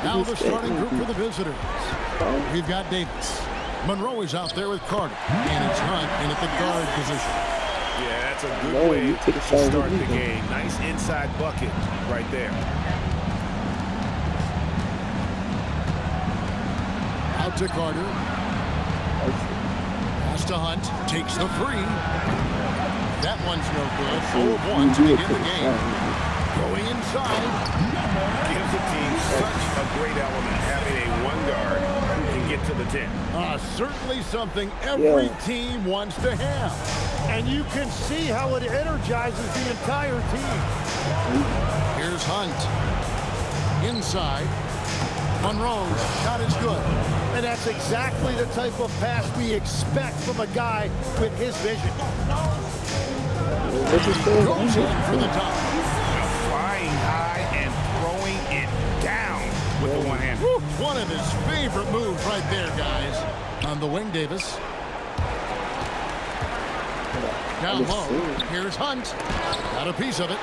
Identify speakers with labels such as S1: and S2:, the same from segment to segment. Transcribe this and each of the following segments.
S1: Now the starting group for the visitors. We've got Davis. Monroe is out there with Carter. And it's Hunt in at the guard position.
S2: Yeah, that's a good way to start the game. Nice inside bucket right there.
S1: Out to Carter. Pass to Hunt. Takes the three. That one's no good. 0 of 1 to begin the game. Going inside.
S2: Gives the team such a great element having a one guard who can get to the 10.
S1: Certainly something every team wants to have.
S3: And you can see how it energizes the entire team.
S1: Here's Hunt. Inside. Monroe's shot is good.
S3: And that's exactly the type of pass we expect from a guy with his vision.
S1: Goes in for the top.
S2: Flying high and throwing it down with the one hand.
S1: One of his favorite moves right there, guys. On the wing, Davis. Down low. Here's Hunt. Got a piece of it.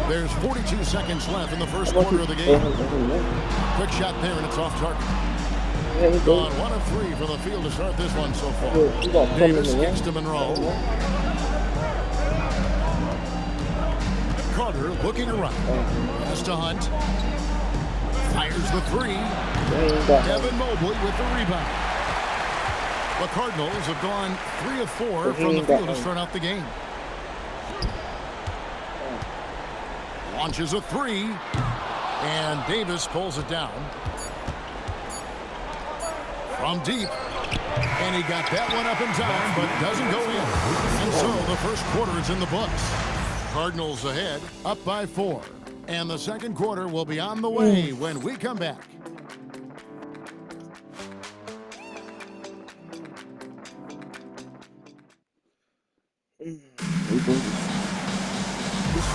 S1: There's 42 seconds left in the first quarter of the game. Quick shot there, and it's off target. Gone 1 of 3 from the field to start this one so far. Davis gets to Monroe. Carter looking around. Pass to Hunt. Fires the three. Evan Mobley with the rebound. The Cardinals have gone 3 of 4 from the field to start out the game. Launches a three. And Davis pulls it down. From deep. And he got that one up in time, but doesn't go in. And so the first quarter is in the books. Cardinals ahead, up by 4. And the second quarter will be on the way when we come back.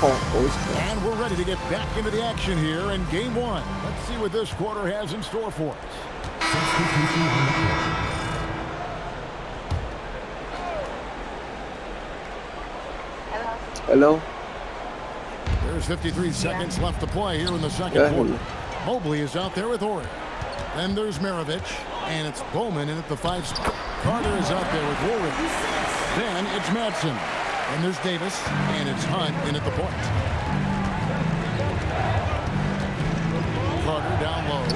S1: And we're ready to get back into the action here in game 1. Let's see what this quarter has in store for us.
S4: Hello.
S1: There's 53 seconds left to play here in the second quarter. Mobley is out there with Horry. Then there's Maravich, and it's Bowman in at the 5 spot. Carter is out there with Horry. Then it's Madsen. And there's Davis, and it's Hunt in at the point. Carter down low.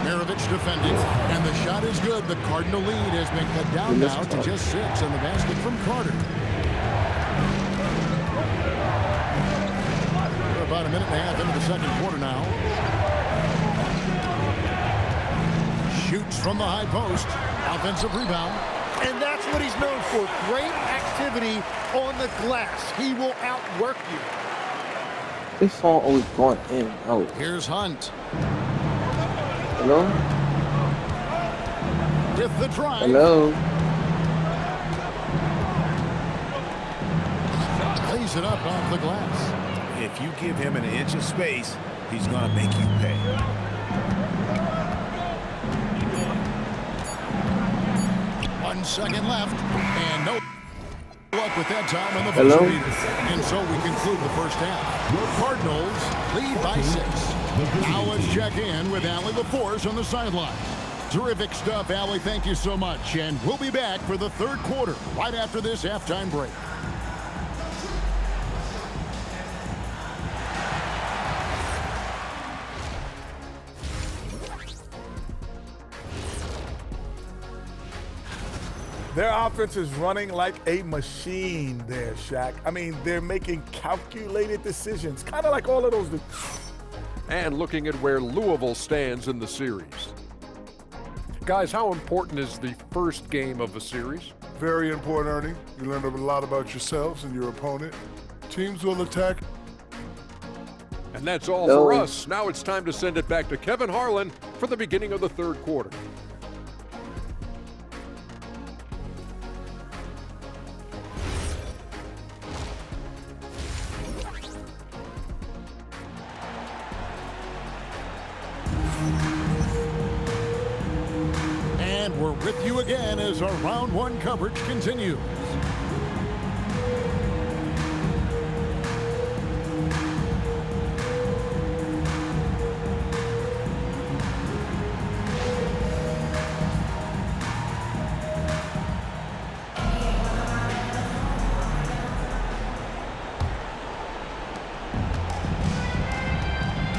S1: Maravich defending, and the shot is good. The Cardinal lead has been cut down now to just 6 on the basket from Carter. We're about a minute and a half into the second quarter now. Shoots from the high post. Offensive rebound.
S3: And that's what he's known for. Great activity on the glass. He will outwork you.
S4: This all always going in and out.
S1: Here's Hunt.
S4: Hello?
S1: With the drive.
S4: Hello?
S1: Lays it up off the glass.
S2: If you give him an inch of space, he's going to make you pay.
S1: 1 second left, and no luck with that time on the buzzer beater. And so we conclude the first half. The Cardinals lead by 6. Now let's check in with Allie LaForce on the sideline. Terrific stuff, Allie. Thank you so much. And we'll be back for the third quarter right after this halftime break.
S5: Their offense is running like a machine there, Shaq. I mean, they're making calculated decisions, kind of like all of those.
S6: And looking at where Louisville stands in the series. Guys, how important is the first game of the series?
S7: Very important, Ernie. You learn a lot about yourselves and your opponent. Teams will attack.
S6: And that's all for us. Now it's time to send it back to Kevin Harlan for the beginning of the third quarter.
S1: We're with you again as our round 1 coverage continues.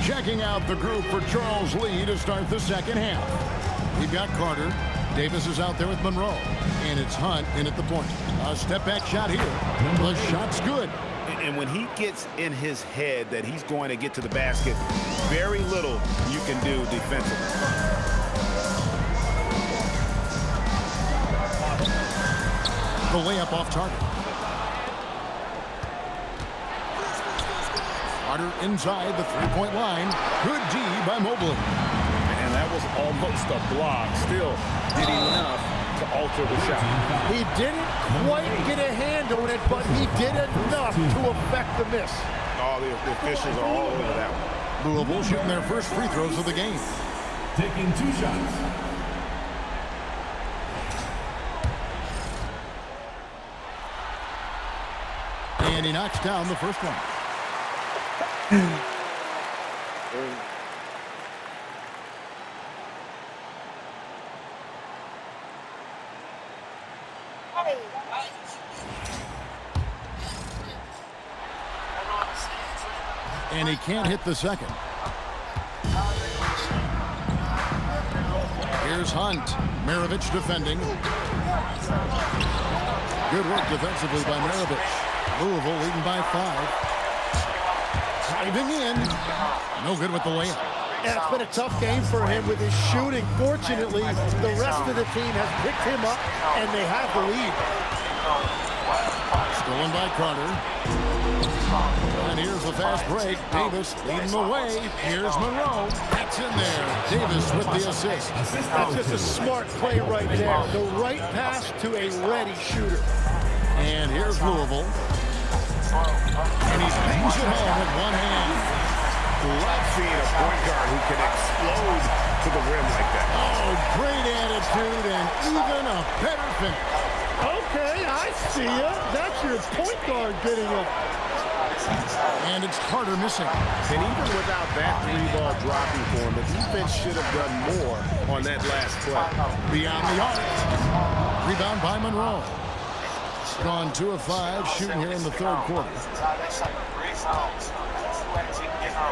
S1: Checking out the group for Charles Lee to start the second half. We've got Carter. Davis is out there with Monroe. And it's Hunt in at the point. A step-back shot here. The shot's good.
S2: And when he gets in his head that he's going to get to the basket, very little you can do defensively.
S1: The layup off target. Carter inside the three-point line. Good D by Mobley.
S2: And that was almost a block. Still did enough to alter the shot.
S3: He didn't quite get a hand on it, but he did enough to affect the miss.
S2: Oh, the officials are all over that one.
S1: Louisville shooting their first free throws of the game.
S8: Taking 2 shots.
S1: And he knocks down the first one. And he can't hit the second. Here's Hunt. Maravich defending. Good work defensively by Maravich. Louisville leading by 5. Driving in. No good with the layup.
S3: Yeah, it's been a tough game for him with his shooting. Fortunately, the rest of the team has picked him up, and they have the lead.
S1: Stolen by Carter. And here's the fast break. Davis leading the way. Here's Monroe. That's in there. Davis with the assist.
S3: That's just a smart play right there. The right pass to a ready shooter.
S1: And here's Louisville. And he bangs it home with one hand.
S2: Love seeing a point guard who can explode to the rim like that.
S1: Oh, great attitude and even a better finish.
S3: Okay, I see ya. That's your point guard getting it.
S1: And it's Carter missing.
S2: And even without that 3-ball dropping for him, the defense should have done more on that last play.
S1: Beyond the arc. Rebound by Monroe. Gone 2 of 5 shooting here in the third quarter.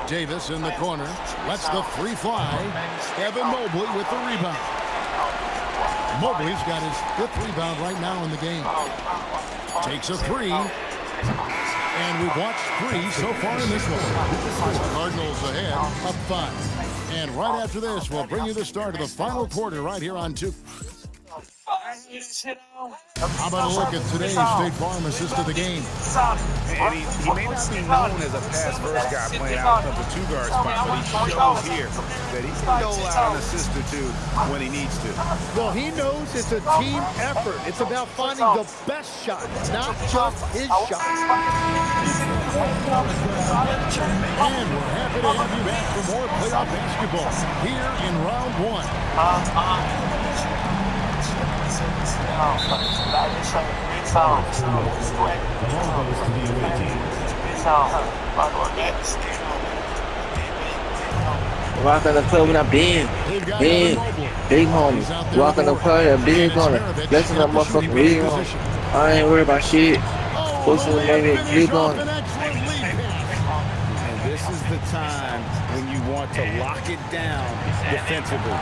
S1: Davis in the corner. Lets the 3 fly. Evan Mobley with the rebound. Mobley's got his 5th rebound right now in the game. Takes a 3. And we've watched 3 so far in this one. Cardinals ahead, up 5. And right after this, we'll bring you the start of the final quarter right here on 2. How about a look at today's State Farm assist of the game?
S2: And he may not be known as a pass-first guy playing out of the 2-guard spot, but he shows here that he can go out an assist or 2 when he needs to.
S3: Well, he knows it's a team effort. It's about finding the best shot, not just his shot.
S1: And we're happy to have you back for more playoff basketball here in round 1.
S4: Walk on the club with a big homie. Walk on the club with a big corner. Blessing that motherfucker big homie. I ain't worried about shit. Pushing maybe big on.
S2: And this is the time when you want to lock it down defensively.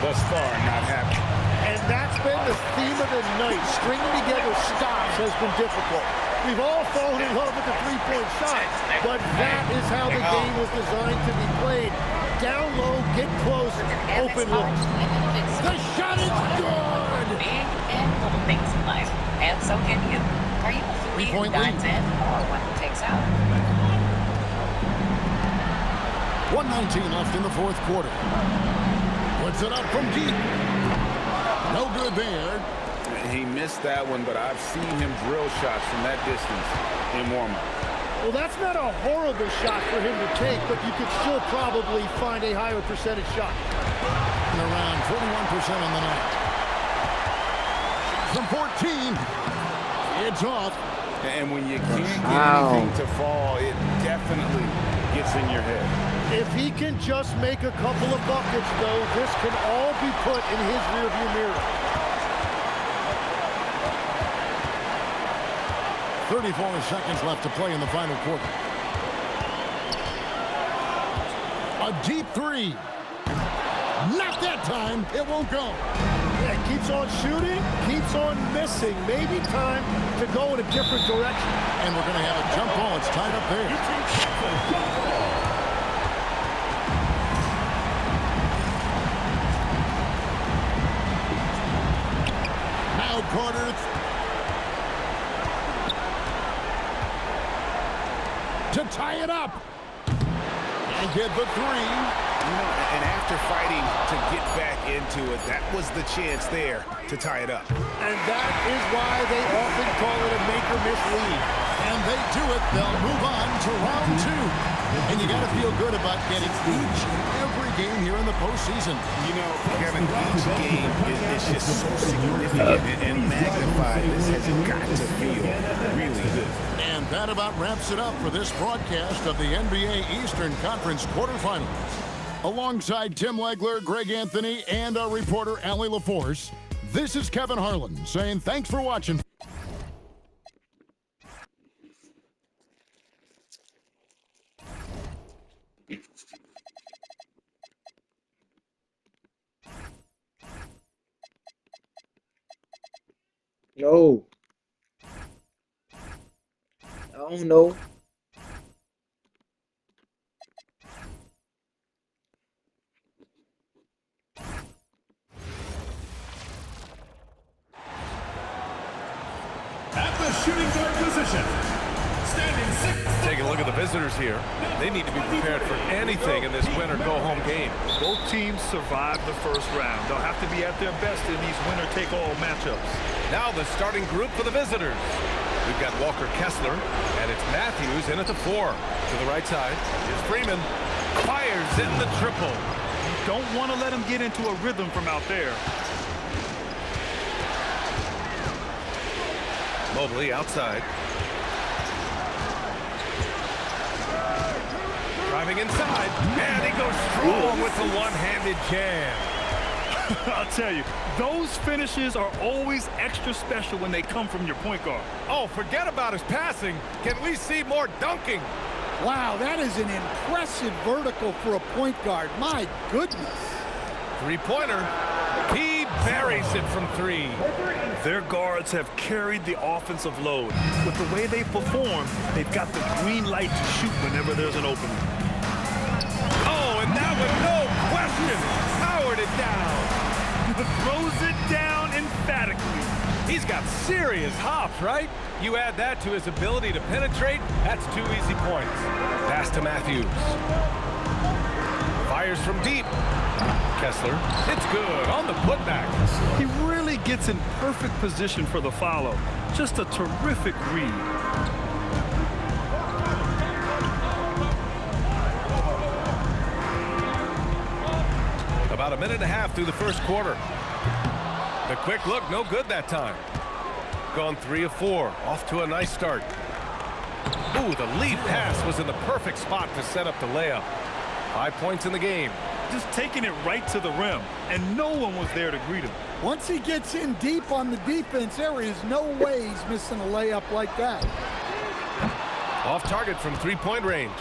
S2: Thus far, not happening.
S3: And that's been the theme of the night. Stringing together stops has been difficult. We've all fallen in love with the 3-point shot, but that is how the game was designed to be played. Down low, get close, open looks. The shot is good!
S9: Big and little things in life, and so can you. Are you a who dives in or one who takes out?
S1: 1:19 left in the fourth quarter. Puts it up from deep. No good there.
S2: He missed that one, but I've seen him drill shots from that distance in warm-up.
S3: Well, that's not a horrible shot for him to take, but you could still probably find a higher percentage shot.
S1: And around 41% on the night. From 14. It's off.
S2: And when you can't get anything to fall, it definitely gets in your head.
S3: If he can just make a couple of buckets, though, this can all be put in his rearview mirror.
S1: 34 seconds left to play in the final quarter. A deep three. Not that time. It won't go.
S3: Yeah, keeps on shooting, keeps on missing. Maybe time to go in a different direction.
S1: And we're going to have a jump ball. It's tied up there. Now Carter. To tie it up. And get the three.
S2: You know, and after fighting to get back into it, that was the chance there to tie it up.
S3: And that is why they often call it a make-or-miss lead.
S1: And they do it. They'll move on to round two. And you got to feel good about getting each and every game here in the postseason.
S2: You know, Kevin, each game is just so significant and magnified. This has got to feel really good.
S1: And that about wraps it up for this broadcast of the NBA Eastern Conference quarterfinals. Alongside Tim Legler, Greg Anthony, and our reporter, Allie LaForce, this is Kevin Harlan saying thanks for watching.
S4: No. I don't know.
S8: At the shooting guard position, standing 6.
S10: Take a look at the visitors here. They need to be prepared for anything in this win-or-go-home game.
S11: Both teams survived the first round. They'll have to be at their best in these winner-take-all matchups.
S10: Now the starting group for the visitors. We've got Walker Kessler, and it's Matthews in at the 4. To the right side, here's Freeman. Fires in the triple.
S11: You don't want to let him get into a rhythm from out there.
S10: Mobley outside. Driving inside, and he goes strong with the one-handed jam.
S11: I'll tell you, those finishes are always extra special when they come from your point guard.
S10: Oh, forget about his passing. Can we see more dunking?
S3: Wow, that is an impressive vertical for a point guard. My goodness.
S10: Three-pointer. He buries it from 3.
S11: Their guards have carried the offensive load. With the way they perform, they've got the green light to shoot whenever there's an opening.
S10: Oh, and that with no question, powered it down.
S11: Throws it down emphatically.
S10: He's got serious hops, right? You add that to his ability to penetrate, that's 2 easy points. Pass to Matthews. Fires from deep. Kessler, it's good on the putback.
S11: He really gets in perfect position for the follow. Just a terrific read.
S10: About a minute and a half through the first quarter. The quick look, no good that time. Gone 3 of 4, off to a nice start. Ooh, the lead pass was in the perfect spot to set up the layup. 5 points in the game.
S11: Just taking it right to the rim, and no one was there to greet him.
S3: Once he gets in deep on the defense, there is no way he's missing a layup like that.
S10: Off target from 3-point range.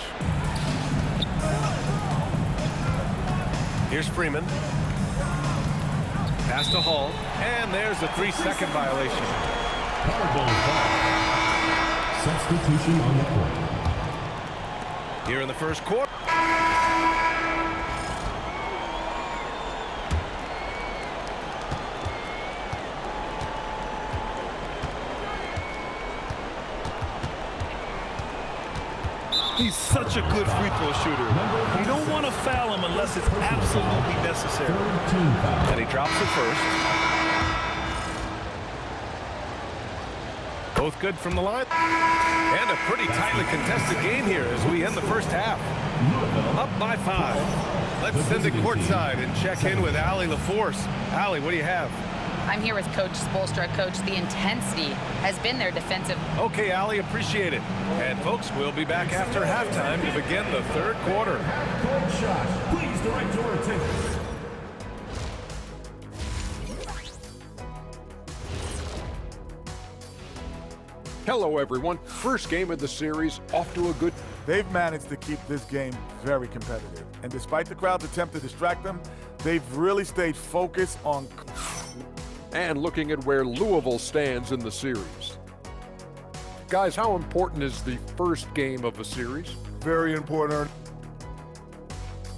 S10: Here's Freeman. Pass to Hall, and there's a 3-second violation.
S8: Substitution on the court.
S10: Here in the first quarter.
S11: He's such a good free throw shooter. You don't want to foul him unless it's absolutely necessary.
S10: And he drops it first. Both good from the line. And a pretty tightly contested game here as we end the first half. Up by 5. Let's send it courtside and check in with Allie LaForce. Allie, what do you have?
S9: I'm here with Coach Spoelstra. Coach, the intensity has been their defensive.
S10: Okay, Allie, appreciate it. And folks, we'll be back after halftime to begin the third quarter.
S8: Court shot. Please direct your attention.
S6: Hello, everyone. First game of the series, off to a good...
S5: They've managed to keep this game very competitive. And despite the crowd's attempt to distract them, they've really stayed focused on...
S6: And looking at where Louisville stands in the series. Guys, how important is the first game of a series?
S7: Very important.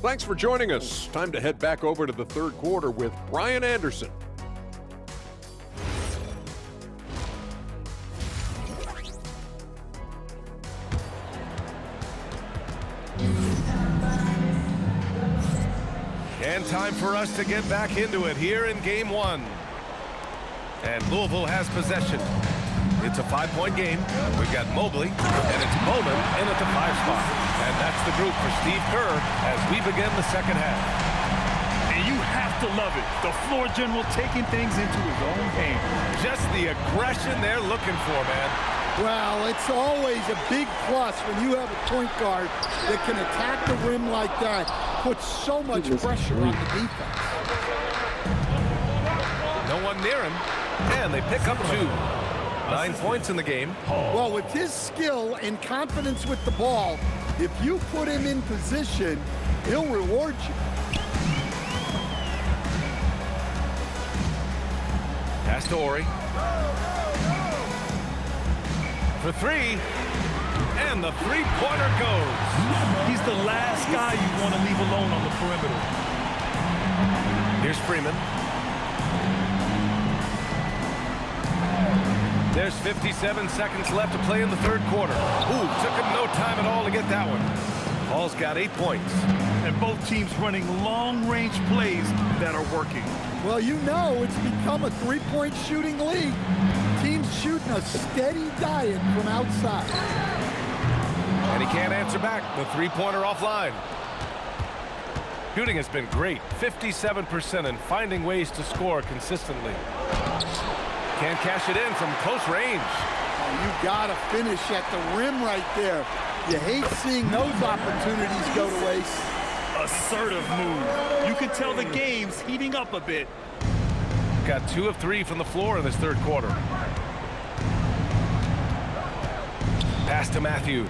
S6: Thanks for joining us. Time to head back over to the third quarter with Brian Anderson.
S10: And time for us to get back into it here in game one. And Louisville has possession. It's a 5-point game. We've got Mobley, and it's Bowman in at the 5 spot. And that's the group for Steve Kerr as we begin the second half.
S11: And you have to love it. The floor general taking things into his own hands.
S10: Just the aggression they're looking for, man.
S3: Well, it's always a big plus when you have a point guard that can attack the rim like that, puts so much pressure on the defense.
S10: No one near him, and they pick up 2. 9 points in the game.
S3: Well, with his skill and confidence with the ball, if you put him in position, he'll reward you.
S10: Pass to Ori. For 3, and the three-pointer goes.
S11: He's the last guy you want to leave alone on the perimeter.
S10: Here's Freeman. There's 57 seconds left to play in the third quarter. Ooh, took him no time at all to get that one. Paul's got 8 points.
S11: And both teams running long-range plays that are working.
S3: Well, you know it's become a three-point shooting league. Teams shooting a steady diet from outside.
S10: And he can't answer back. The three-pointer offline. Shooting has been great. 57% and finding ways to score consistently. Can't cash it in from close range.
S3: Oh, you gotta finish at the rim right there. You hate seeing those opportunities go to waste.
S11: Assertive move. You can tell the game's heating up a bit.
S10: Got 2 of 3 from the floor in this third quarter. Pass to Matthews.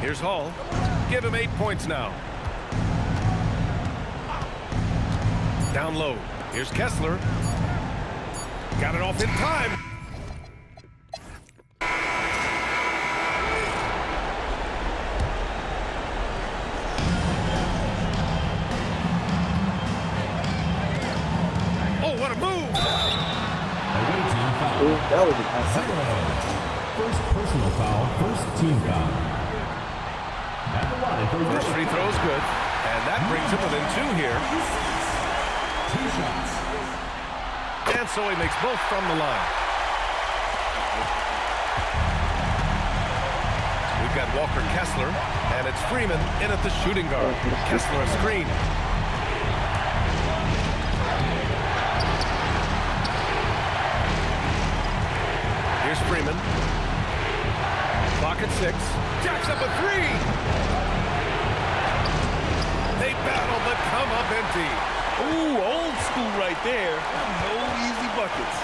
S10: Here's Hall. Give him 8 points now. Down low. Here's Kessler. Got it off in time. Oh, what a move!
S4: That was a
S8: First personal foul, first team foul. At the line,
S10: First free throw is good, and that brings him within 2 here.
S8: 2 shots.
S10: And so he makes both from the line. We've got Walker Kessler, and it's Freeman in at the shooting guard. Kessler a screen. Here's Freeman. Clock at 6. Jacks up a 3. They battle but come up empty.
S11: Ooh, old school right there. No easy buckets.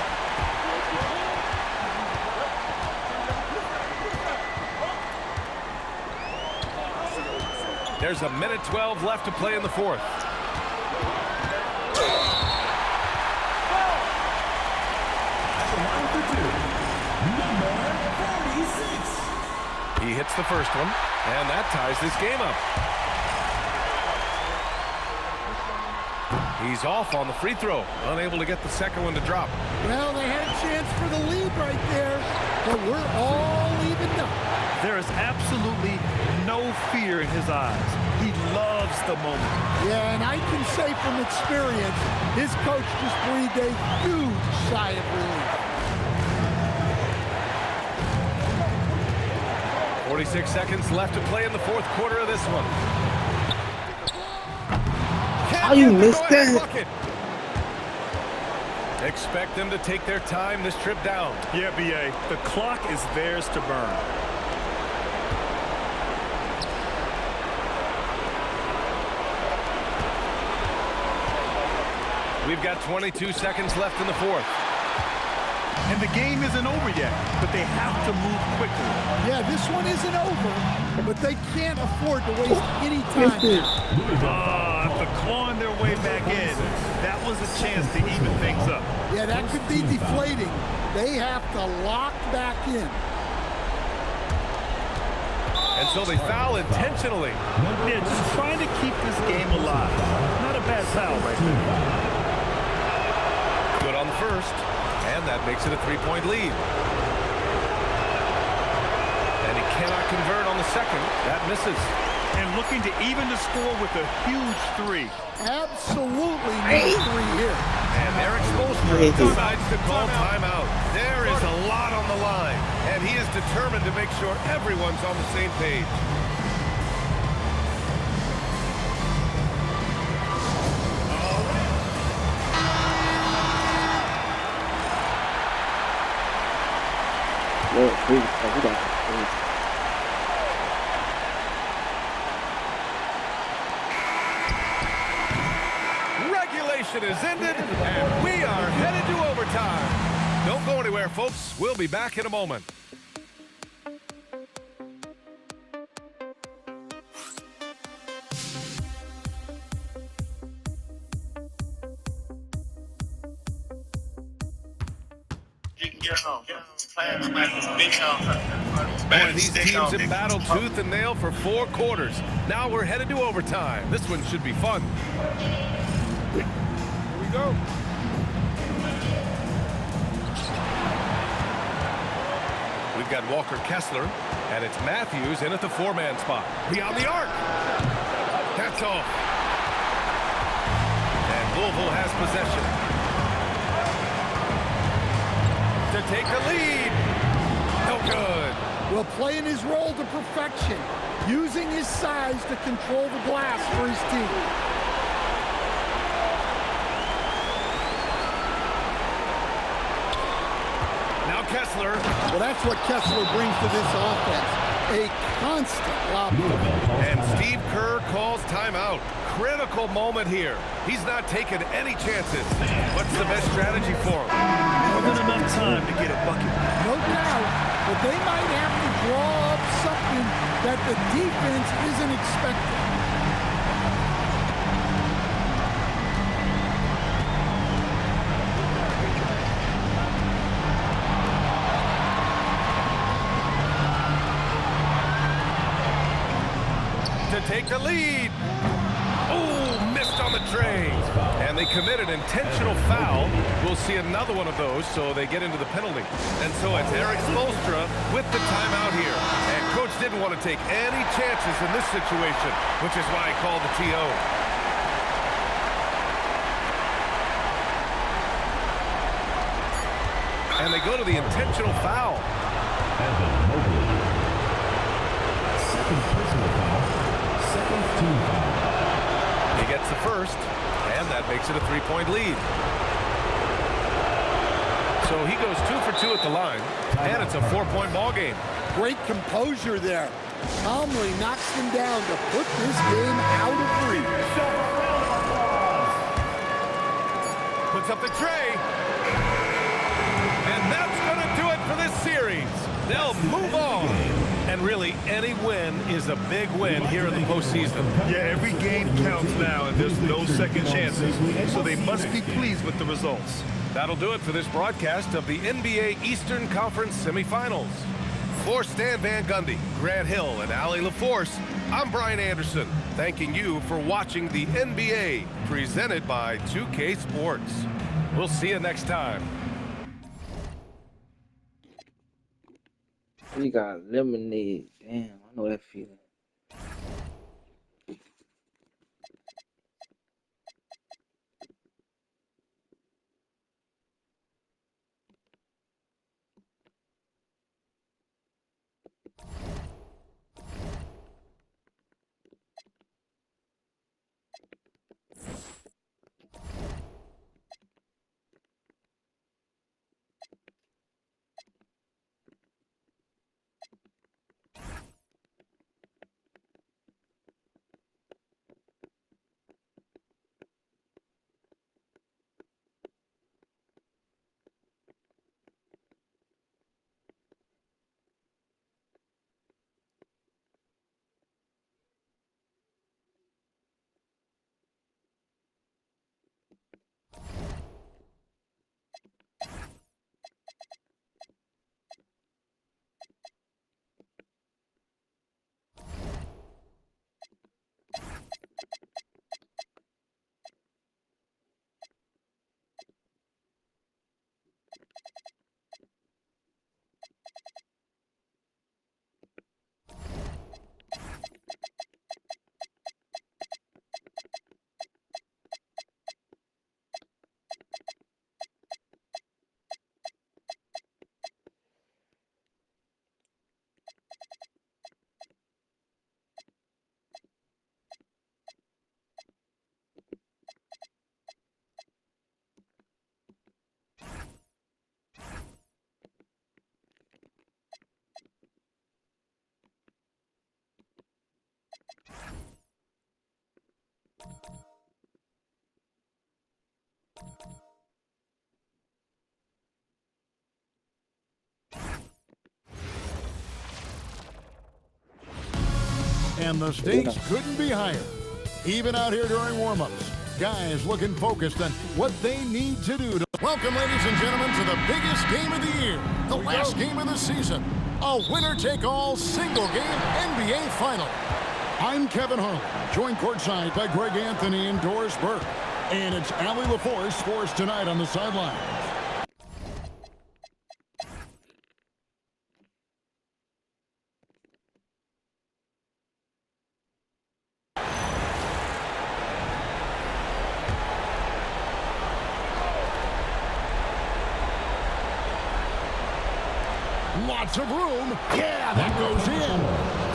S10: There's a minute 12 left to play in the fourth. He hits the first one, and that ties this game up. He's off on the free throw, unable to get the second one to drop.
S3: Well, they had a chance for the lead right there, but we're all evened up.
S11: There is absolutely no fear in his eyes. He loves the moment.
S3: Yeah, and I can say from experience, his coach just breathed a huge sigh of relief.
S10: 46 seconds left to play in the fourth quarter of this one.
S4: How you missed that?
S10: Bucket. Expect them to take their time this trip down.
S11: Yeah, B.A., the clock is theirs to burn.
S10: We've got 22 seconds left in the fourth.
S11: And the game isn't over yet, but they have to move quickly.
S3: Yeah, this one isn't over, but they can't afford to waste any time now.
S11: After clawing their way back in, that was a chance to even things up.
S3: Yeah, that could be deflating. They have to lock back in.
S10: And so they foul intentionally.
S11: Yeah, just trying to keep this game alive. Not a bad foul right there.
S10: Good on the first, and that makes it a 3-point lead. And he cannot convert on the second. That misses.
S11: And looking to even the score with a huge three.
S3: Absolutely need three here.
S10: And Eric Spoelstra decides to call timeout. There is a lot on the line, and he is determined to make sure everyone's on the same page. Regulation is ended, and we are headed to overtime. Don't go anywhere, folks. We'll be back in a moment. Boy, these teams have battled tooth and nail for 4 quarters. Now we're headed to overtime. This one should be fun. Here we go. We've got Walker Kessler, and it's Matthews in at the 4-man spot. Beyond the arc. That's off. And Louisville has possession. To take the lead. No good.
S3: Well, playing his role to perfection, using his size to control the glass for his team.
S10: Now Kessler.
S3: Well, that's what Kessler brings to this offense. A constant lob.
S10: And Steve Kerr calls timeout. Critical moment here. He's not taking any chances. What's the best strategy for him?
S11: More than enough time to get a bucket.
S3: No doubt, but they might have to draw up something that the defense isn't expecting.
S10: To take the lead. Oh, missed on the tray. And they commit an intentional foul. We'll see another one of those, so they get into the penalty. And so it's Eric Spoelstra with the timeout here. And Coach didn't want to take any chances in this situation, which is why he called the TO. And they go to the intentional foul.
S8: Second personal foul. Second team foul.
S10: He gets the first, and that makes it a 3-point lead. So he goes 2 for 2 at the line, and it's a 4-point ball game.
S3: Great composure there. Calmly knocks them down to put this game out of reach.
S10: Puts up the tray. And that's going to do it for this series. They'll move on. And really, any win is a big win here in the postseason.
S11: Yeah, every game counts now, and there's no second chances. So they must be pleased with the results.
S10: That'll do it for this broadcast of the NBA Eastern Conference semifinals. For Stan Van Gundy, Grant Hill, and Allie LaForce, I'm Brian Anderson, thanking you for watching the NBA, presented by 2K Sports. We'll see you next time.
S4: We got lemonade. Damn, I know that feeling.
S1: And the stakes couldn't be higher. Even out here during warm-ups, guys looking focused on what they need to do. Welcome, ladies and gentlemen, to the biggest game of the year, the last game of the season, a winner-take-all single-game NBA Final. I'm Kevin Harlan, joined courtside by Greg Anthony and Doris Burke. And it's Allie LaForce for us tonight on the sideline. Lots of room. Yeah, that goes in.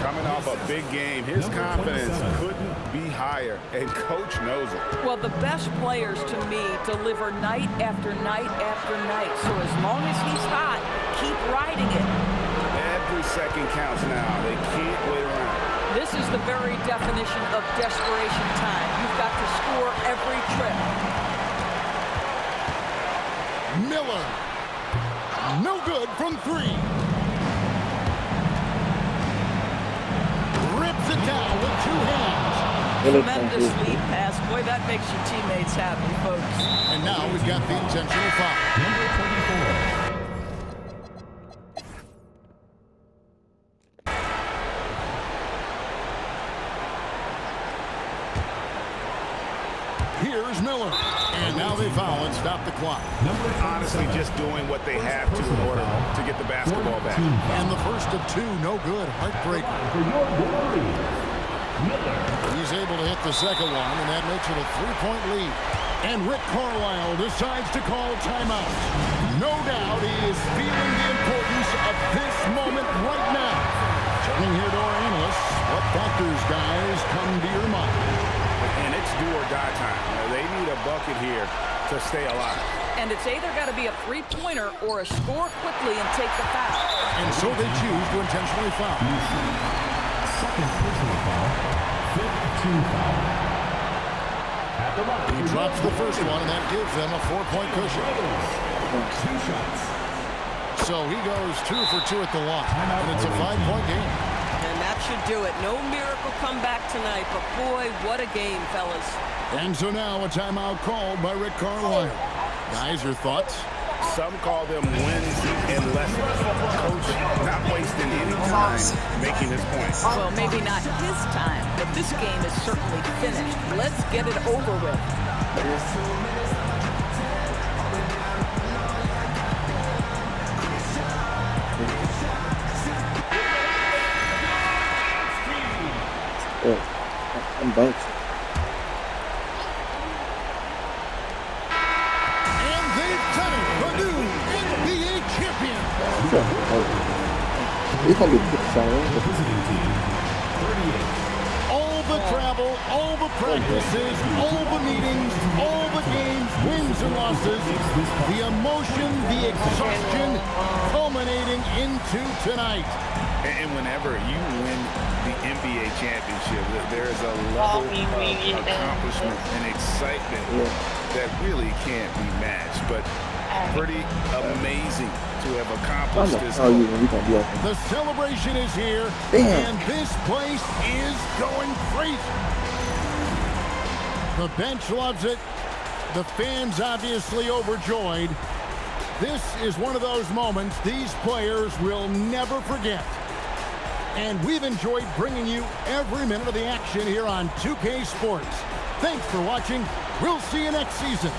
S2: Coming off a big game, his confidence couldn't be higher, and Coach knows it.
S12: Well, the best players, to me, deliver night after night after night. So as long as he's hot, keep riding it.
S2: Every second counts now. They can't wait around.
S12: This is the very definition of desperation time. You've got to score every trip.
S1: Miller. No good from three. Rips it down with two hands.
S12: Tremendous lead pass. Boy, that makes your teammates happy, folks.
S1: And now we've got the intentional foul.
S8: Number 24.
S1: Here's Miller. And now they foul and stop the clock.
S2: Honestly, just doing what they have to in order to get the basketball back.
S1: And the first of two, no good. Heartbreaker. He's able to hit the second one, and that makes it a three-point lead. And Rick Carlisle decides to call timeout. No doubt he is feeling the importance of this moment right now. Turning here to our analysts, what factors, guys, come to your mind?
S2: And it's do or die time. They need a bucket here to stay alive.
S12: And it's either got to be a three-pointer or a score quickly and take the foul.
S1: And so they choose to intentionally foul.
S8: Second personal foul. Fifth team foul. At the line.
S1: He drops the first one, and that gives them a 4-point cushion.
S8: 2 shots.
S1: So he goes 2 for 2 at the line, and it's a 5-point game.
S12: And that should do it. No miracle comeback tonight, but boy, what a game, fellas.
S1: And so now a timeout called by Rick Carlisle. Guys, your thoughts?
S2: Some call them wins and lessons. Coach not wasting any time making his point.
S12: Well, maybe not his time, but this game is certainly finished. Let's get it over with.
S4: I'm bouncing.
S1: And they've done it, the new NBA champion.
S4: It's gonna be a good song.
S8: The visiting team, 38.
S1: All the travel, all the practices, all the meetings, all the games, wins and losses, the emotion, the exhaustion, culminating into tonight.
S2: And whenever you win the NBA championship, there's a level of accomplishment and excitement that really can't be matched. But pretty amazing to have accomplished this.
S1: The celebration is here, and this place is going crazy. The bench loves it. The fans obviously overjoyed. This is one of those moments these players will never forget. And we've enjoyed bringing you every minute of the action here on 2K Sports. Thanks for watching. We'll see you next season.